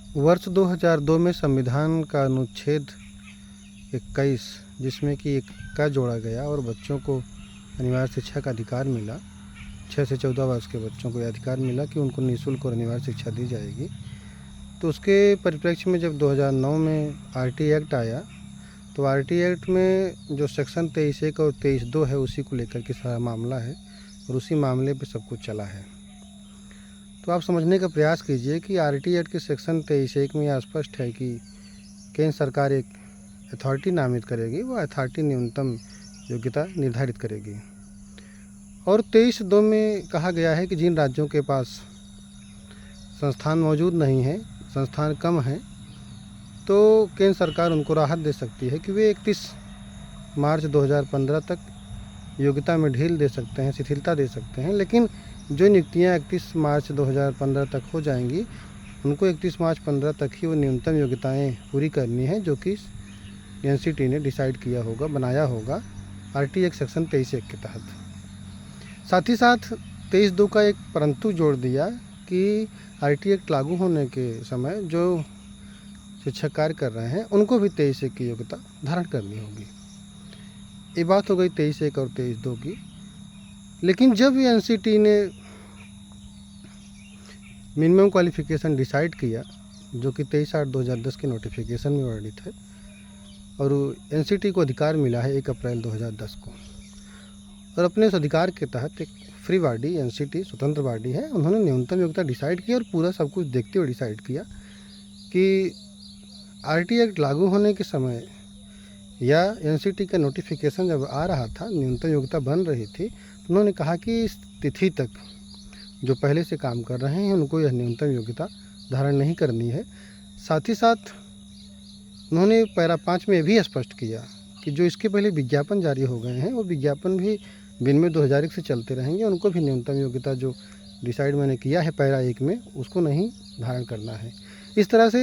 वर्ष 2002 में संविधान का अनुच्छेद 21 जिसमें कि एक का जोड़ा गया और बच्चों को अनिवार्य शिक्षा का अधिकार मिला। 6 से 14 वर्ष के बच्चों को यह अधिकार मिला कि उनको निःशुल्क और अनिवार्य शिक्षा दी जाएगी। तो उसके परिप्रेक्ष्य में जब 2009 में आरटी एक्ट आया तो आरटी एक्ट में जो सेक्शन 23(1) और 23(2) है उसी को लेकर के सारा मामला है और उसी मामले पे सब कुछ चला है। तो आप समझने का प्रयास कीजिए कि आरटी एक्ट के सेक्शन 23(1) में यह स्पष्ट है कि केंद्र सरकार एक अथॉरिटी नामित करेगी, वह अथॉरिटी न्यूनतम योग्यता निर्धारित करेगी। और 23(2) में कहा गया है कि जिन राज्यों के पास संस्थान मौजूद नहीं है, संस्थान कम है, तो केंद्र सरकार उनको राहत दे सकती है कि वे 31 मार्च 2015 तक योग्यता में ढील दे सकते हैं, शिथिलता दे सकते हैं। लेकिन जो नियुक्तियाँ 31 मार्च 2015 तक हो जाएंगी, उनको 31 मार्च 15 तक ही वो न्यूनतम योग्यताएं पूरी करनी है जो कि एनसीटी ने डिसाइड किया होगा, बनाया होगा आरटी एक्ट सेक्शन 23(1) के तहत। साथ ही साथ 23(2) का एक परंतु जोड़ दिया कि आरटी एक्ट लागू होने के समय जो शिक्षक कार्य कर रहे हैं उनको भी 23(1) की योग्यता धारण करनी होगी। ये बात हो गई 23(1) और 23(2) की। लेकिन जब एनसीटी ने मिनिमम क्वालिफिकेशन डिसाइड किया जो कि 23/8/2010 के नोटिफिकेशन में वर्णित है और एनसीटी को अधिकार मिला है 1 अप्रैल 2010 को, और अपने उस अधिकार के तहत एक फ्री बॉडी एनसीटी स्वतंत्र बॉडी है, उन्होंने न्यूनतम योग्यता डिसाइड की और पूरा सब कुछ देखते हुए डिसाइड किया कि आरटी एक्ट लागू होने के समय या एनसीटी का नोटिफिकेशन जब आ रहा था, न्यूनतम योग्यता बन रही थी, तो उन्होंने कहा कि इस तिथि तक जो पहले से काम कर रहे हैं उनको यह न्यूनतम योग्यता धारण नहीं करनी है। साथ ही साथ उन्होंने पैरा 5 में भी स्पष्ट किया कि जो इसके पहले विज्ञापन जारी हो गए हैं वो विज्ञापन भी विनिमय 2001 से चलते रहेंगे, उनको भी न्यूनतम योग्यता जो डिसाइड मैंने किया है पैरा 1 में उसको नहीं धारण करना है। इस तरह से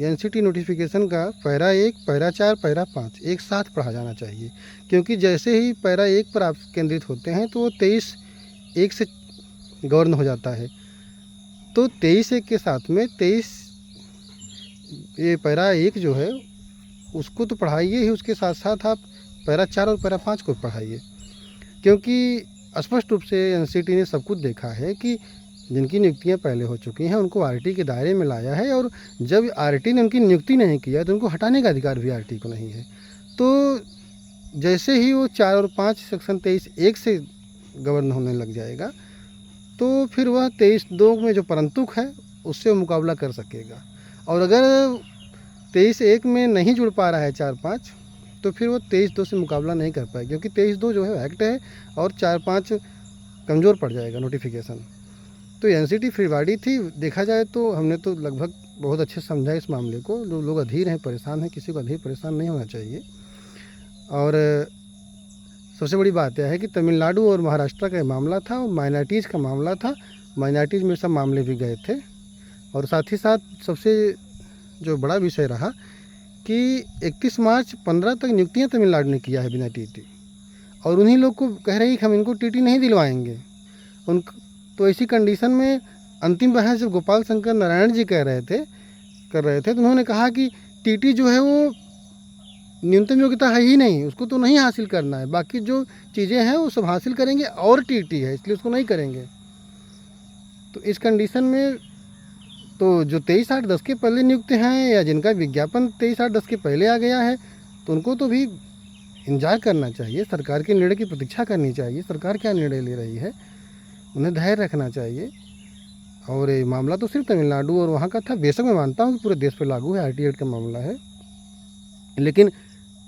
एनसीटी नोटिफिकेशन का पैरा 1, पैरा 4, पैरा 5 एक साथ पढ़ा जाना चाहिए, क्योंकि जैसे ही पैरा 1 पर आप केंद्रित होते हैं तो वो 23(1) से गवर्न हो जाता है। तो 23(1) के साथ में 23 ये पैरा 1 जो है उसको तो पढ़ाइए ही, उसके साथ साथ आप पैरा 4 और पैरा 5 को पढ़ाइए, क्योंकि स्पष्ट रूप से एनसीटी ने सब कुछ देखा है कि जिनकी नियुक्तियां पहले हो चुकी हैं उनको आरटी के दायरे में लाया है, और जब आरटी ने उनकी नियुक्ति नहीं किया तो उनको हटाने का अधिकार भी आरटी को नहीं है। तो जैसे ही वो 4 और 5 सेक्शन 23(1) से गवर्न होने लग जाएगा तो फिर वह 23(2) में जो परंतुक है उससे मुकाबला कर सकेगा। और अगर 23(1) में नहीं जुड़ पा रहा है 4-5 तो फिर वो 23(2) से मुकाबला नहीं कर पाएगा, क्योंकि 23(2) जो है एक्ट है और 4-5 कमज़ोर पड़ जाएगा नोटिफिकेशन। तो एनसीटी फ्री बॉडी थी, देखा जाए तो हमने तो लगभग बहुत अच्छे समझा इस मामले को। जो लोग अधीर हैं, परेशान हैं, किसी को अधीर परेशान नहीं होना चाहिए। और सबसे बड़ी बात यह है कि तमिलनाडु और महाराष्ट्र का मामला था और माइनॉरिटीज़ का मामला था, माइनॉरिटीज़ में सब मामले भी गए थे। और साथ ही साथ सबसे जो बड़ा विषय रहा कि 31 मार्च 15 तक नियुक्तियाँ तमिलनाडु ने किया है बिना टीटी, और उन्हीं लोग को कह रही कि हम इनको टीटी नहीं दिलवाएंगे। तो ऐसी कंडीशन में अंतिम बहस जब गोपाल शंकर नारायण जी कर रहे थे तो उन्होंने कहा कि टीटी जो है वो न्यूनतम योग्यता है ही नहीं, उसको तो नहीं हासिल करना है, बाकी जो चीज़ें हैं वो सब हासिल करेंगे, और टीटी है इसलिए उसको नहीं करेंगे। तो इस कंडीशन में तो जो 23/8/10 के पहले नियुक्त हैं या जिनका विज्ञापन 23/8/10 के पहले आ गया है तो उनको तो भी इंतजार करना चाहिए, सरकार के निर्णय की प्रतीक्षा करनी चाहिए। सरकार क्या निर्णय ले रही है उन्हें धैर्य रखना चाहिए। और ये मामला तो सिर्फ तमिलनाडु और वहाँ का था, बेशक मैं मानता हूँ कि पूरे देश पर लागू है, आरटी एक्ट का मामला है, लेकिन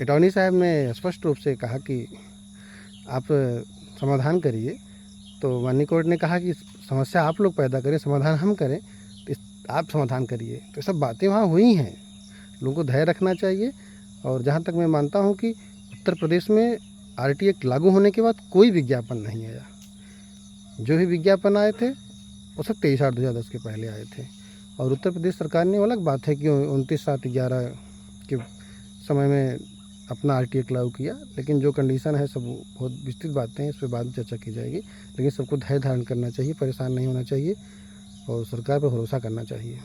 अटॉर्नी साहब ने स्पष्ट रूप से कहा कि आप समाधान करिए। तो माननीय कोर्ट ने कहा कि समस्या आप लोग पैदा करें, समाधान हम करें, तो आप समाधान करिए। तो सब बातें वहाँ हुई हैं, लोगों को धैर्य रखना चाहिए। और जहाँ तक मैं मानता हूँ कि उत्तर प्रदेश में आरटी एक्ट लागू होने के बाद कोई विज्ञापन नहीं आया, जो भी विज्ञापन आए थे वो सब 23/8/2010 के पहले आए थे। और उत्तर प्रदेश सरकार ने अलग बात है कि 29/7/11 के समय में अपना आरटी एक्ट लागू किया, लेकिन जो कंडीशन है सब बहुत विस्तृत बातें हैं, इस पर बाद में चर्चा की जाएगी। लेकिन सबको धैर्य धारण करना चाहिए, परेशान नहीं होना चाहिए और सरकार पर भरोसा करना चाहिए।